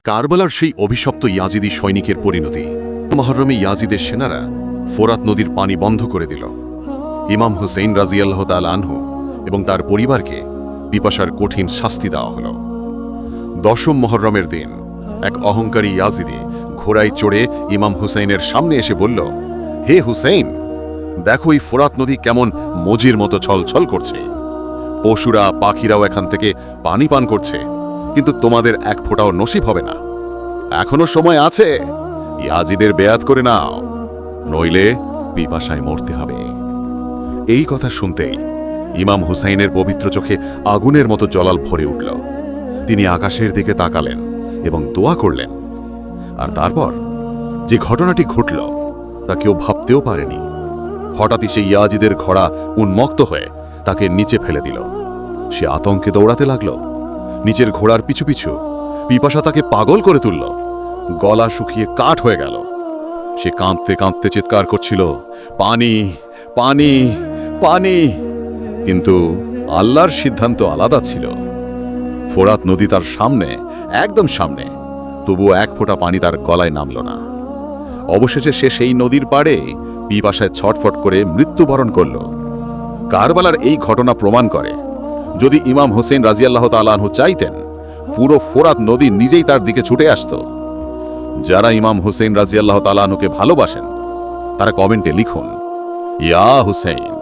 কারবালার সেই অভিশপ্ত ইয়াজিদি সৈনিকের পরিণতি। মুহররমে ইয়াজিদের সেনারা ফোরাত নদীর পানি বন্ধ করে দিল। ইমাম হুসেইন রাজিয়াল্লাহু তাআলা আনহু এবং তার পরিবারকে পিপাসার কঠিন শাস্তি দেওয়া হল। 10ম মুহররমের দিন এক অহংকারী ইয়াজিদি ঘোড়ায় চড়ে ইমাম হুসেইনের সামনে এসে বলল, হে হুসেইন, দেখো এই ফোরাত নদী কেমন মজির মতো ছলছল করছে। পশুরা পাখিরাও এখান থেকে পানি পান করছে, কিন্তু তোমাদের এক ফোঁটাও নসিব হবে না। এখনো সময় আছে, ইয়াজিদের বেয়াত করে নাও, নইলে পিপাসায় মরতে হবে। এই কথা শুনতেই ইমাম হুসাইনের পবিত্র চোখে আগুনের মতো জ্বলাল ভরে উঠল। তিনি আকাশের দিকে তাকালেন এবং দোয়া করলেন। আর তারপর যে ঘটনাটি ঘটল তা কেউ ভাবতেও পারেনি। হঠাৎই সেই ইয়াজিদের ঘোড়া উন্মত্ত হয়ে তাকে নিচে ফেলে দিল। সে আতঙ্কে দৌড়াতে লাগল। নিচের ঘোড়ার পিছু পিছু পিপাসা তাকে পাগল করে তুলল। গলা শুকিয়ে কাঠ হয়ে গেল। সে কাঁদতে কাঁদতে চিৎকার করছিল, পানি, পানি, পানি। কিন্তু আল্লাহর সিদ্ধান্ত আলাদা ছিল। ফোরাত নদী তার সামনে, একদম সামনে, তবুও এক ফোঁটা পানি তার গলায় নামল না। অবশেষে সে সেই নদীর পাড়ে পিপাসায় ছটফট করে মৃত্যুবরণ করল। কারবালার এই ঘটনা প্রমাণ করে, যদি ইমাম হোসেন রাজিয়াল্লাহু তাআলা আনহু চাইতেন, পুরো ফোরাত নদী নিজেই তার দিকে ছুটে আসত। যারা ইমাম হোসেন রাজিয়াল্লাহু তাআলা আনহুকে ভালোবাসেন তারা কমেন্টে লিখুন, ইয়া হুসেইন।